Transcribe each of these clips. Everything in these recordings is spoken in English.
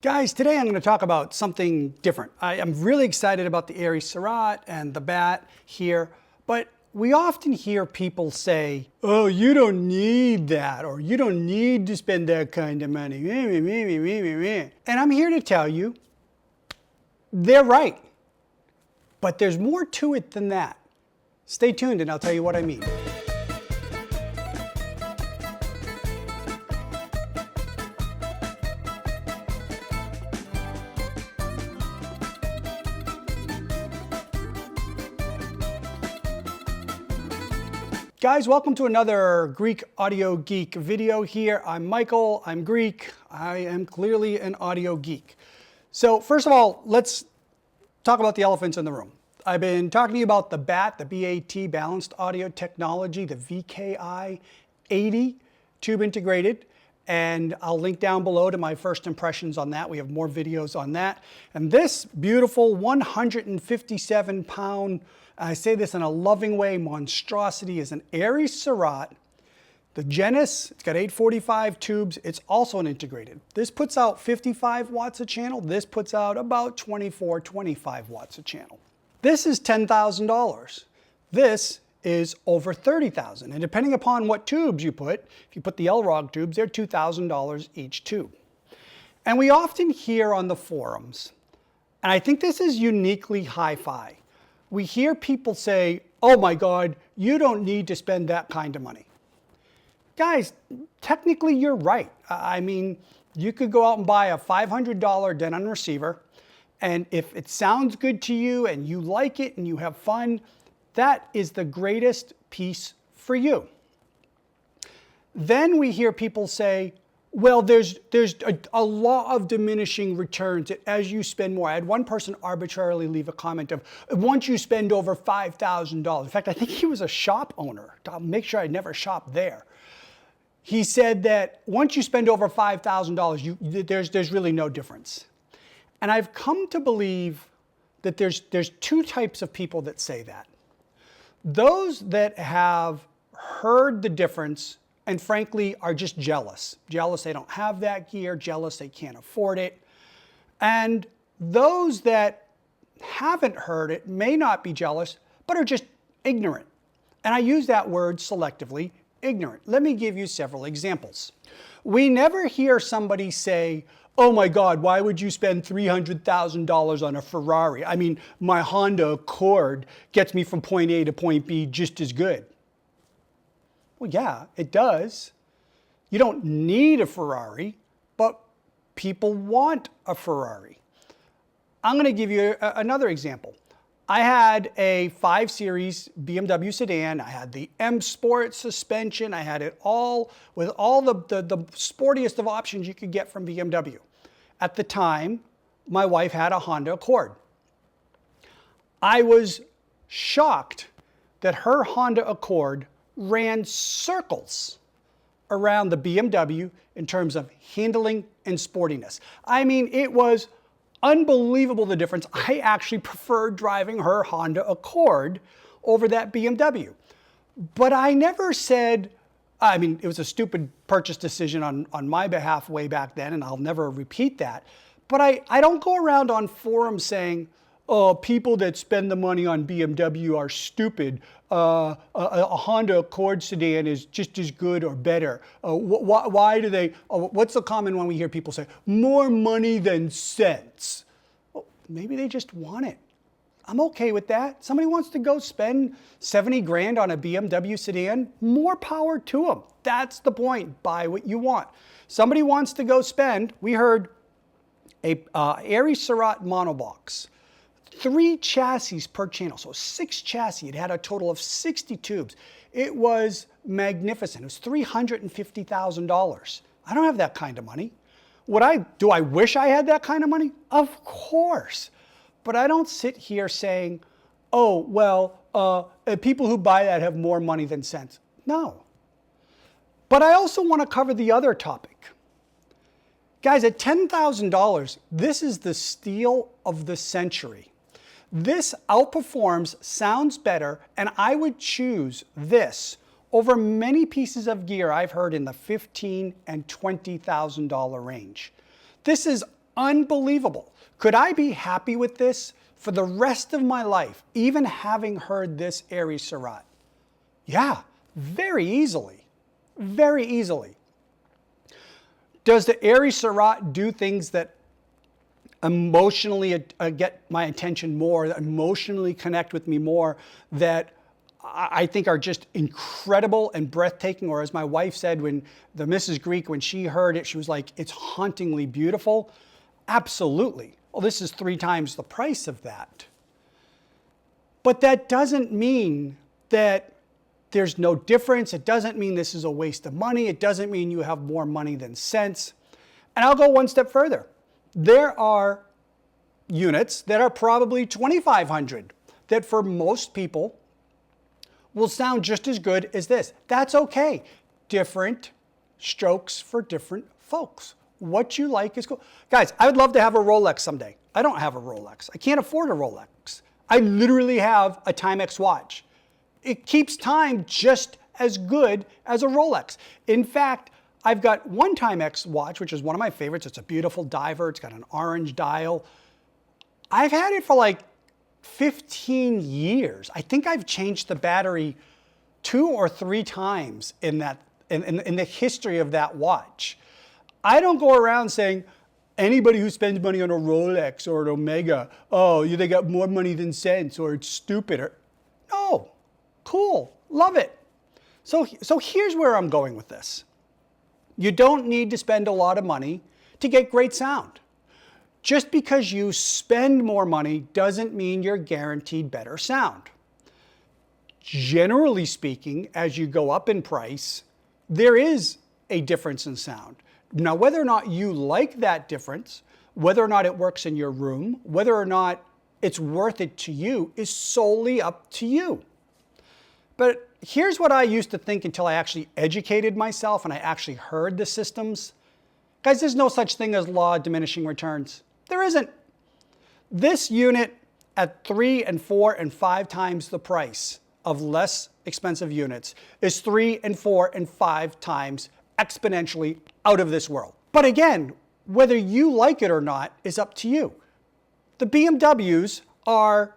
Guys, today I'm going to talk about something different. I am really excited about the Airy Surratt and the bat here, but we often hear people say, oh, you don't need that, or you don't need to spend that kind of money. And I'm here to tell you, they're right. But there's more to it than that. Stay tuned and I'll tell you what I mean. Guys, welcome to another Greek Audio Geek video here. I'm Michael, I'm Greek, I am clearly an audio geek. So first of all, let's talk about the elephants in the room. I've been talking to you about the BAT, the BAT, Balanced Audio Technology, the VKI 80 tube integrated, and I'll link down below to my first impressions on that. We have more videos on that. And this beautiful 157 pound, I say this in a loving way, monstrosity is an Airy Surratt. The Genus, it's got 845 tubes. It's also an integrated. This puts out 55 watts a channel. This puts out about 24, 25 watts a channel. This is $10,000. This is over $30,000. And depending upon what tubes you put, if you put the LROG tubes, they're $2,000 each tube. And we often hear on the forums, and I think this is uniquely HiFi, we hear people say, oh my God, you don't need to spend that kind of money. Guys, technically you're right. I mean, you could go out and buy a $500 Denon receiver, and if it sounds good to you and you like it and you have fun, that is the greatest piece for you. Then we hear people say, well, there's a law of diminishing returns as you spend more. I had one person arbitrarily leave a comment of, once you spend over $5,000. In fact, I think he was a shop owner. I'll make sure I never shop there. He said that once you spend over $5,000, there's really no difference. And I've come to believe that there's two types of people that say that. Those that have heard the difference and frankly are just jealous. Jealous they don't have that gear, jealous they can't afford it. And those that haven't heard it may not be jealous, but are just ignorant. And I use that word selectively, ignorant. Let me give you several examples. We never hear somebody say, oh my God, why would you spend $300,000 on a Ferrari? I mean, my Honda Accord gets me from point A to point B just as good. Well, yeah, it does. You don't need a Ferrari, but people want a Ferrari. I'm going to give you another example. I had a 5 Series BMW sedan. I had the M Sport suspension. I had it all with all the sportiest of options you could get from BMW. At the time, my wife had a Honda Accord. I was shocked that her Honda Accord ran circles around the BMW in terms of handling and sportiness. I mean, it was unbelievable the difference. I actually preferred driving her Honda Accord over that BMW. But I never said, I mean, it was a stupid purchase decision on my behalf way back then, and I'll never repeat that. But I don't go around on forums saying, oh, people that spend the money on BMW are stupid. A Honda Accord sedan is just as good or better. Why do they, what's the common one we hear people say? More money than sense. Well, maybe they just want it. I'm okay with that. Somebody wants to go spend 70 grand on a BMW sedan, more power to them. That's the point. Buy what you want. Somebody wants to go spend, we heard a Airy Surratt monobox. 3 chassis per channel, so 6 chassis. It had a total of 60 tubes. It was magnificent. It was $350,000. I don't have that kind of money. Do I wish I had that kind of money? Of course. But I don't sit here saying, oh, well, people who buy that have more money than sense. No. But I also want to cover the other topic. Guys, at $10,000, this is the steal of the century. This outperforms, sounds better, and I would choose this over many pieces of gear I've heard in the $15,000 and $20,000 range. This is Unbelievable. Could I be happy with this for the rest of my life, even having heard this Aries Seurat? Yeah, very easily. Very easily. Does the Aries Seurat do things that emotionally get my attention more, that emotionally connect with me more, that I think are just incredible and breathtaking? Or as my wife said when the Mrs. Greek, when she heard it, she was like, it's hauntingly beautiful. Absolutely. Well, this is 3 times the price of that. But that doesn't mean that there's no difference. It doesn't mean this is a waste of money. It doesn't mean you have more money than sense. And I'll go one step further. There are units that are probably $2,500 that for most people will sound just as good as this. That's okay. Different strokes for different folks. What you like is cool. Guys, I would love to have a Rolex someday. I don't have a Rolex. I can't afford a Rolex. I literally have a Timex watch. It keeps time just as good as a Rolex. In fact, I've got one Timex watch, which is one of my favorites. It's a beautiful diver. It's got an orange dial. I've had it for like 15 years. I think I've changed the battery 2 or 3 times in the history of that watch. I don't go around saying, anybody who spends money on a Rolex or an Omega, oh, they got more money than sense, or it's stupid. Or, no, cool, love it. So here's where I'm going with this. You don't need to spend a lot of money to get great sound. Just because you spend more money doesn't mean you're guaranteed better sound. Generally speaking, as you go up in price, there is a difference in sound. Now, whether or not you like that difference, whether or not it works in your room, whether or not it's worth it to you is solely up to you. But here's what I used to think until I actually educated myself and I actually heard the systems. Guys, there's no such thing as law of diminishing returns. There isn't. This unit at 3 and 4 and 5 times the price of less expensive units is 3 and 4 and 5 times exponentially out of this world. But again, whether you like it or not is up to you. The BMWs are,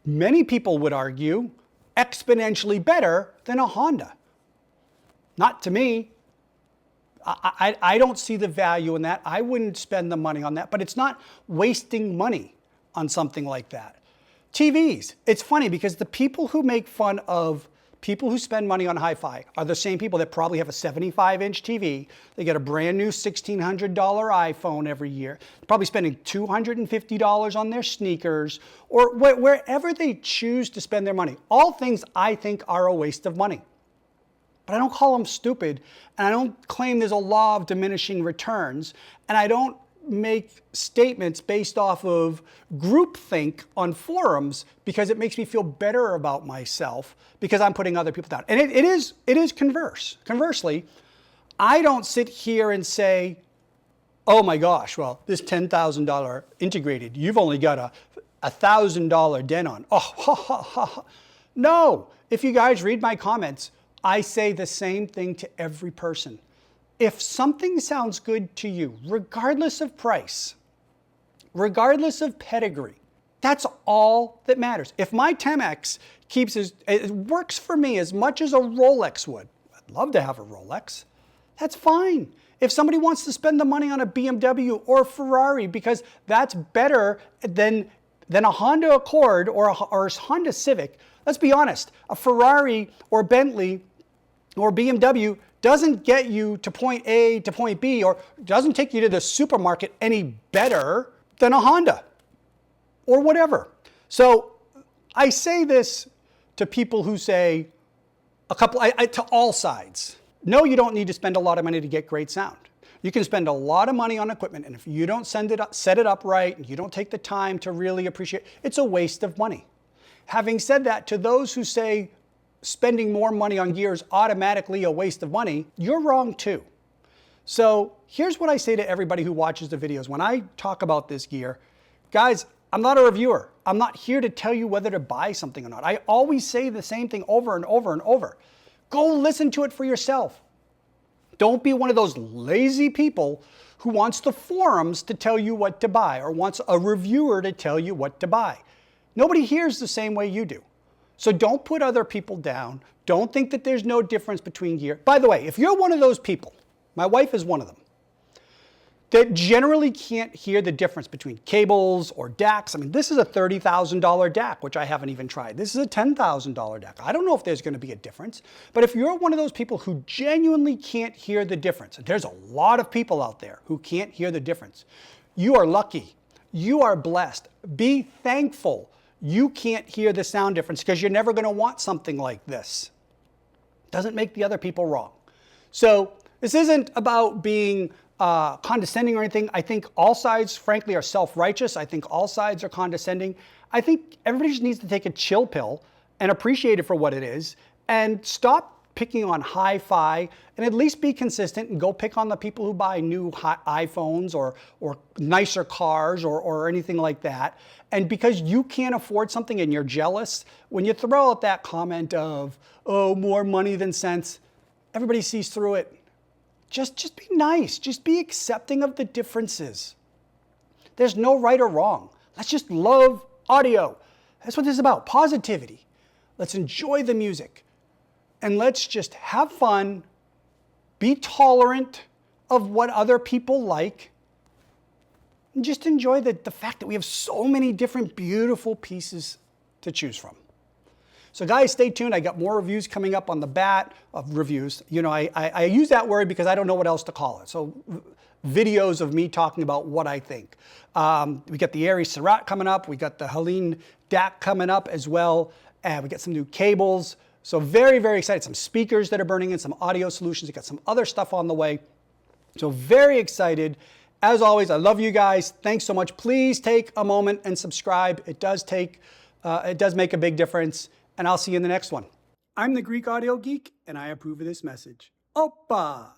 many people would argue, exponentially better than a Honda. Not to me. I don't see the value in that. I wouldn't spend the money on that, but it's not wasting money on something like that. TVs, it's funny because the people who make fun of people who spend money on HiFi are the same people that probably have a 75-inch TV. They get a brand new $1,600 iPhone every year. They're probably spending $250 on their sneakers or wherever they choose to spend their money. All things I think are a waste of money. But I don't call them stupid, and I don't claim there's a law of diminishing returns, and I don't make statements based off of groupthink on forums because it makes me feel better about myself because I'm putting other people down. And it is converse. Conversely, I don't sit here and say, oh my gosh, well, this $10,000 integrated, you've only got a $1,000 Denon. Oh, ha, ha, ha, ha. No, if you guys read my comments, I say the same thing to every person. If something sounds good to you, regardless of price, regardless of pedigree, that's all that matters. If my Timex it works for me as much as a Rolex would, I'd love to have a Rolex, that's fine. If somebody wants to spend the money on a BMW or a Ferrari because that's better than a Honda Accord or a Honda Civic, let's be honest, a Ferrari or Bentley or BMW doesn't get you to point A to point B or doesn't take you to the supermarket any better than a Honda or whatever. So I say this to people who say to all sides. No, you don't need to spend a lot of money to get great sound. You can spend a lot of money on equipment, and if you don't set it up right, and you don't take the time to really appreciate, it's a waste of money. Having said that, to those who say spending more money on gear is automatically a waste of money, you're wrong too. So here's what I say to everybody who watches the videos. When I talk about this gear, guys, I'm not a reviewer. I'm not here to tell you whether to buy something or not. I always say the same thing over and over and over. Go listen to it for yourself. Don't be one of those lazy people who wants the forums to tell you what to buy or wants a reviewer to tell you what to buy. Nobody hears the same way you do. So don't put other people down. Don't think that there's no difference between gear. By the way, if you're one of those people, my wife is one of them, that generally can't hear the difference between cables or DACs. I mean, this is a $30,000 DAC, which I haven't even tried. This is a $10,000 DAC. I don't know if there's going to be a difference, but if you're one of those people who genuinely can't hear the difference, and there's a lot of people out there who can't hear the difference, you are lucky. You are blessed. Be thankful you can't hear the sound difference because you're never going to want something like this. Doesn't make the other people wrong. So this isn't about being condescending or anything. I think all sides, frankly, are self-righteous. I think all sides are condescending. I think everybody just needs to take a chill pill and appreciate it for what it is and stop picking on HiFi and at least be consistent and go pick on the people who buy new iPhones or nicer cars or anything like that. And because you can't afford something and you're jealous, when you throw out that comment of, oh, more money than sense, everybody sees through it. Just be nice. Just be accepting of the differences. There's no right or wrong. Let's just love audio. That's what this is about, positivity. Let's enjoy the music. And let's just have fun, be tolerant of what other people like, and just enjoy the fact that we have so many different beautiful pieces to choose from. So guys, stay tuned. I got more reviews coming up on the bat of reviews. You know, I use that word because I don't know what else to call it. So videos of me talking about what I think. We got the Aries Syrah coming up. We got the Helene DAC coming up as well. And we got some new cables. So very, very excited. Some speakers that are burning in, some audio solutions. We got some other stuff on the way. So very excited. As always, I love you guys. Thanks so much. Please take a moment and subscribe. It does make a big difference. And I'll see you in the next one. I'm the Greek Audio Geek, and I approve of this message. Opa!